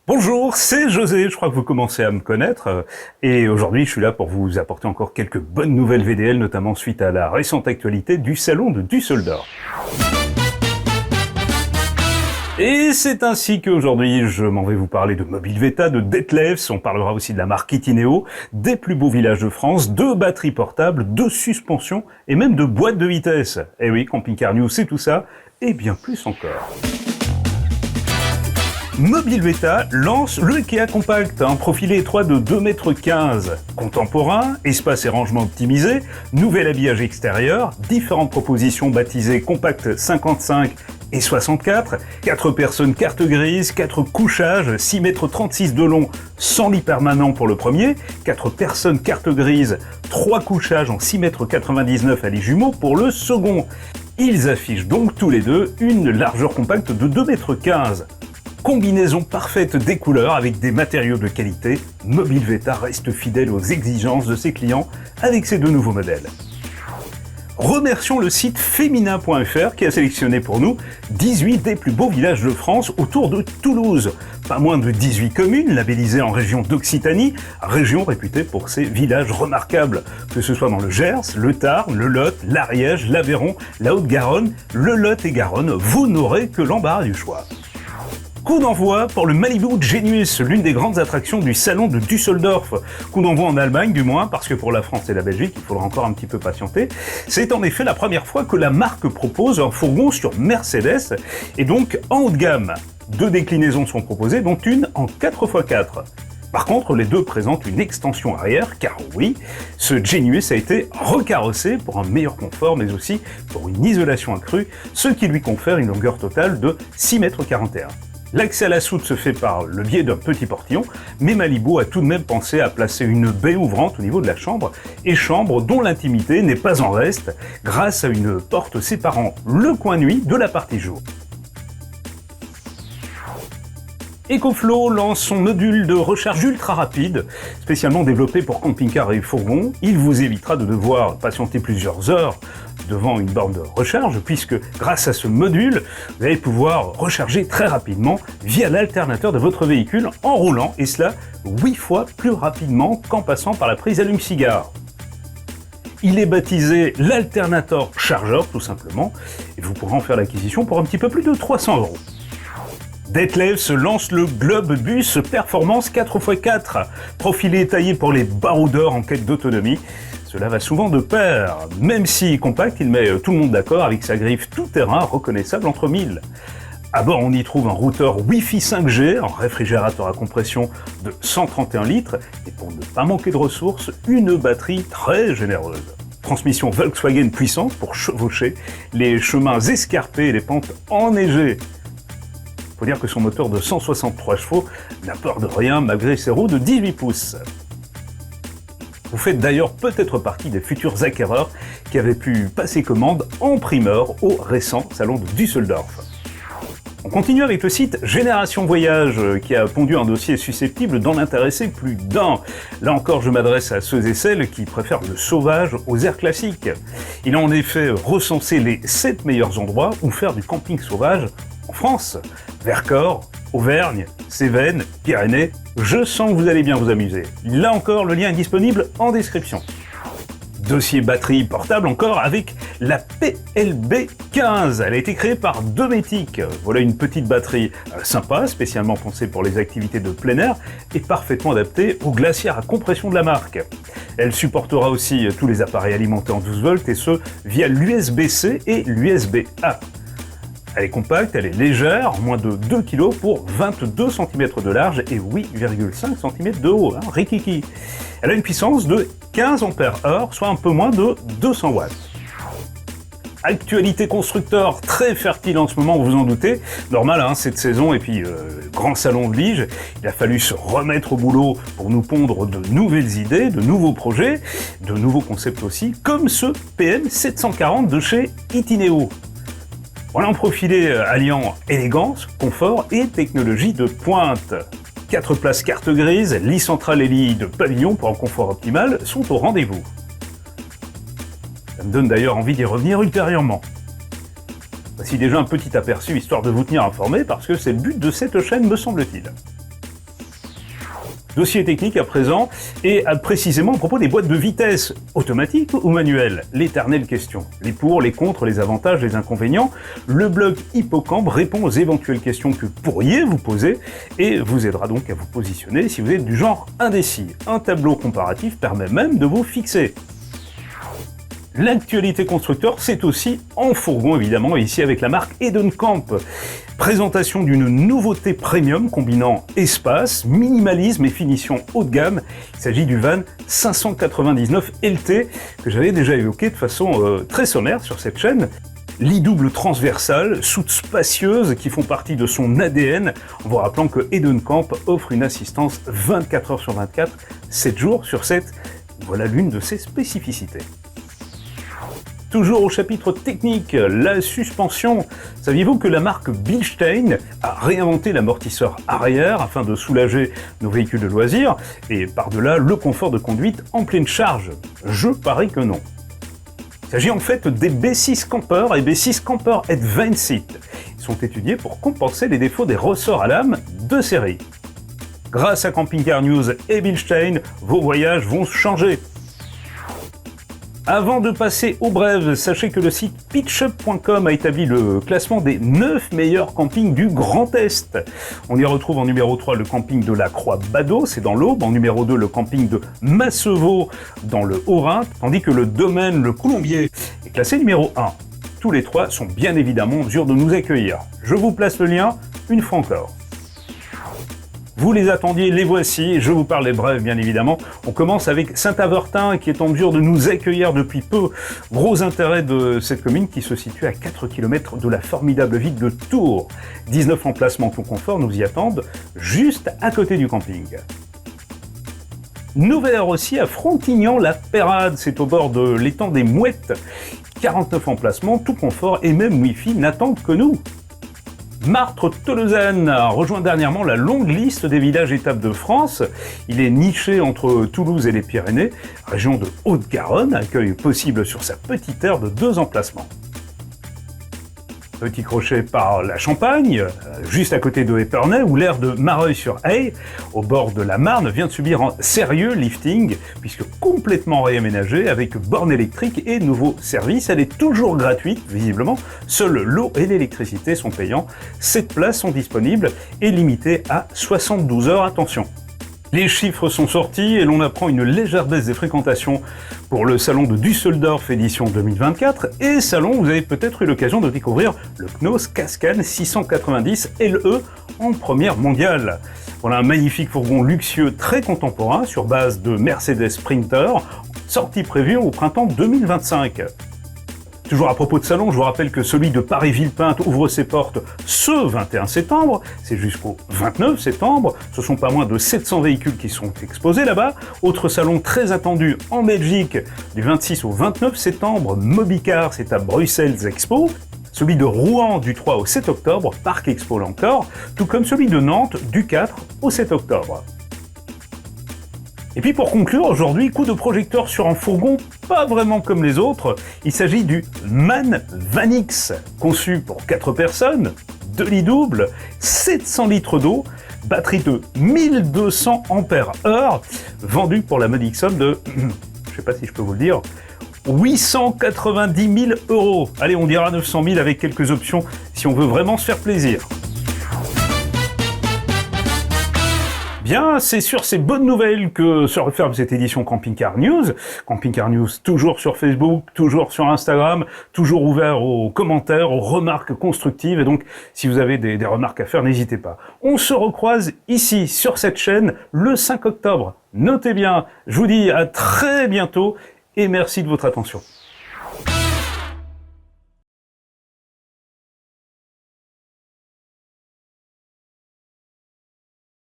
Bonjour, c'est José, je crois que vous commencez à me connaître, et aujourd'hui je suis là pour vous apporter encore quelques bonnes nouvelles VDL, notamment suite à la récente actualité du salon de Düsseldorf. Et c'est ainsi qu'aujourd'hui je m'en vais vous parler de Mobilveta, de Detlefs, on parlera aussi de la marque Itineo, des plus beaux villages de France, de batteries portables, de suspensions et même de boîtes de vitesse. Eh oui, Camping Car News c'est tout ça, et bien plus encore. Mobilveta lance le Kia Compact, un profilé étroit de 2,15 m. Contemporain, espace et rangement optimisé, nouvel habillage extérieur, différentes propositions baptisées Compact 55 et 64, 4 personnes carte grise, 4 couchages, 6,36 m de long, sans lit permanent pour le premier, 4 personnes carte grise, 3 couchages en 6,99 m à lit jumeaux pour le second. Ils affichent donc tous les deux une largeur compacte de 2,15 m. Combinaison parfaite des couleurs avec des matériaux de qualité, Mobilveta reste fidèle aux exigences de ses clients avec ses deux nouveaux modèles. Remercions le site femina.fr qui a sélectionné pour nous 18 des plus beaux villages de France autour de Toulouse. Pas moins de 18 communes labellisées en région d'Occitanie, région réputée pour ses villages remarquables, que ce soit dans le Gers, le Tarn, le Lot, l'Ariège, l'Aveyron, la Haute-Garonne, le Lot et Garonne, vous n'aurez que l'embarras du choix. Coup d'envoi pour le Malibu Genius, l'une des grandes attractions du salon de Düsseldorf. Coup d'envoi en Allemagne du moins, parce que pour la France et la Belgique, il faudra encore un petit peu patienter. C'est en effet la première fois que la marque propose un fourgon sur Mercedes, et donc en haut de gamme. 2 déclinaisons sont proposées, dont une en 4x4. Par contre, les deux présentent une extension arrière, car oui, ce Genius a été recarrossé pour un meilleur confort, mais aussi pour une isolation accrue, ce qui lui confère une longueur totale de 6,41 m. L'accès à la soute se fait par le biais d'un petit portillon, mais Malibu a tout de même pensé à placer une baie ouvrante au niveau de la chambre, et chambre dont l'intimité n'est pas en reste, grâce à une porte séparant le coin nuit de la partie jour. EcoFlow lance son module de recharge ultra rapide, spécialement développé pour camping-car et fourgon. Il vous évitera de devoir patienter plusieurs heures devant une borne de recharge, puisque grâce à ce module, vous allez pouvoir recharger très rapidement via l'alternateur de votre véhicule en roulant, et cela 8 fois plus rapidement qu'en passant par la prise allume-cigare. Il est baptisé l'alternateur chargeur, tout simplement, et vous pourrez en faire l'acquisition pour un petit peu plus de 300 €. Detlefs lance le Globe Bus Performance 4x4, profilé taillé pour les baroudeurs en quête d'autonomie. Cela va souvent de pair, même si compact, il met tout le monde d'accord avec sa griffe tout-terrain reconnaissable entre mille. À bord, on y trouve un routeur Wi-Fi 5G, un réfrigérateur à compression de 131 litres, et pour ne pas manquer de ressources, une batterie très généreuse. Transmission Volkswagen puissante pour chevaucher les chemins escarpés et les pentes enneigées. Faut dire que son moteur de 163 chevaux n'a peur de rien malgré ses roues de 18 pouces. Vous faites d'ailleurs peut-être partie des futurs acquéreurs qui avaient pu passer commande en primeur au récent salon de Düsseldorf. On continue avec le site Génération Voyage qui a pondu un dossier susceptible d'en intéresser plus d'un. Là encore, je m'adresse à ceux et celles qui préfèrent le sauvage aux airs classiques. Il a en effet recensé les 7 meilleurs endroits où faire du camping sauvage en France. Vercors, Auvergne, Cévennes, Pyrénées, je sens que vous allez bien vous amuser. Là encore, le lien est disponible en description. Dossier batterie portable encore avec la PLB15. Elle a été créée par Dometic. Voilà une petite batterie sympa, spécialement pensée pour les activités de plein air et parfaitement adaptée aux glacières à compression de la marque. Elle supportera aussi tous les appareils alimentés en 12 volts et ce via l'USB-C et l'USB-A. Elle est compacte, elle est légère, moins de 2 kg pour 22 cm de large et 8,5 cm de haut, rikiki. Elle a une puissance de 15 Ah, soit un peu moins de 200 watts. Actualité constructeur très fertile en ce moment, vous vous en doutez. Normal, cette saison, et puis grand salon de Liège, il a fallu se remettre au boulot pour nous pondre de nouvelles idées, de nouveaux projets, de nouveaux concepts aussi, comme ce PM740 de chez Itineo. Voilà un profilé alliant élégance, confort et technologie de pointe. 4 places carte grise, lit central et lit de pavillon pour un confort optimal sont au rendez-vous. Ça me donne d'ailleurs envie d'y revenir ultérieurement. Voici déjà un petit aperçu histoire de vous tenir informé parce que c'est le but de cette chaîne me semble-t-il. Dossier technique à présent, et précisément à propos des boîtes de vitesse, automatiques ou manuelles. L'éternelle question. Les pour, les contre, les avantages, les inconvénients. Le blog Hippocampe répond aux éventuelles questions que pourriez vous poser et vous aidera donc à vous positionner si vous êtes du genre indécis. Un tableau comparatif permet même de vous fixer. L'actualité constructeur, c'est aussi en fourgon évidemment, ici avec la marque Edenkamp. Présentation d'une nouveauté premium combinant espace, minimalisme et finition haut de gamme. Il s'agit du van 599 LT que j'avais déjà évoqué de façon très sommaire sur cette chaîne. Lit double transversal, soutes spacieuses qui font partie de son ADN, en vous rappelant que Edenkamp offre une assistance 24 heures sur 24, 7 jours sur 7. Voilà l'une de ses spécificités. Toujours au chapitre technique, la suspension. Saviez-vous que la marque Bilstein a réinventé l'amortisseur arrière afin de soulager nos véhicules de loisirs et par-delà le confort de conduite en pleine charge? Je parie que non. Il s'agit en fait des B6 Camper et B6 Camper Advanced. Ils sont étudiés pour compenser les défauts des ressorts à lame de série. Grâce à Camping Car News et Bilstein, vos voyages vont changer. Avant de passer aux brèves, sachez que le site pitchup.com a établi le classement des 9 meilleurs campings du Grand Est. On y retrouve en numéro 3 le camping de la Croix-Badaud, c'est dans l'Aube, en numéro 2 le camping de Masseveau dans le Haut-Rhin, tandis que le domaine Le Colombier est classé numéro 1. Tous les trois sont bien évidemment en mesure de nous accueillir. Je vous place le lien une fois encore. Vous les attendiez, les voici, je vous parle des brèves bien évidemment. On commence avec Saint-Avertin qui est en mesure de nous accueillir depuis peu. Gros intérêt de cette commune qui se situe à 4 km de la formidable ville de Tours. 19 emplacements tout confort nous y attendent, juste à côté du camping. Nouvelle aussi à Frontignan-la-Pérade, c'est au bord de l'étang des Mouettes. 49 emplacements, tout confort et même Wi-Fi n'attendent que nous. Martres-Tolosane a rejoint dernièrement la longue liste des villages étapes de France. Il est niché entre Toulouse et les Pyrénées. Région de Haute-Garonne, accueil possible sur sa petite aire de 2 emplacements. Petit crochet par la Champagne, juste à côté de Épernay, où l'aire de Mareuil-sur-Aille, au bord de la Marne, vient de subir un sérieux lifting, puisque complètement réaménagée, avec borne électrique et nouveaux services. Elle est toujours gratuite, visiblement. Seuls l'eau et l'électricité sont payants. 7 places sont disponibles et limitées à 72 heures. Attention. Les chiffres sont sortis et l'on apprend une légère baisse des fréquentations pour le salon de Düsseldorf édition 2024 et salon où vous avez peut-être eu l'occasion de découvrir le Knos Kascan 690 LE en première mondiale. Voilà un magnifique fourgon luxueux très contemporain sur base de Mercedes Sprinter, sortie prévue au printemps 2025. Toujours à propos de salon, je vous rappelle que celui de Paris-Villepinte ouvre ses portes ce 21 septembre, c'est jusqu'au 29 septembre, ce sont pas moins de 700 véhicules qui sont exposés là-bas. Autre salon très attendu en Belgique, du 26 au 29 septembre, Mobicar, c'est à Bruxelles Expo. Celui de Rouen du 3 au 7 octobre, Parc Expo là encore, tout comme celui de Nantes du 4 au 7 octobre. Et puis pour conclure, aujourd'hui, coup de projecteur sur un fourgon pas vraiment comme les autres. Il s'agit du MAN Vanix, conçu pour 4 personnes, 2 lits doubles, 700 litres d'eau, batterie de 1200 ampères-heure, vendu pour la modique somme de, je sais pas si je peux vous le dire, 890 000 €. Allez, on dira 900 000 avec quelques options si on veut vraiment se faire plaisir. Bien, c'est sur ces bonnes nouvelles que se referme cette édition Camping Car News. Camping Car News, toujours sur Facebook, toujours sur Instagram, toujours ouvert aux commentaires, aux remarques constructives. Et donc, si vous avez des remarques à faire, n'hésitez pas. On se recroise ici, sur cette chaîne, le 5 octobre. Notez bien, je vous dis à très bientôt et merci de votre attention.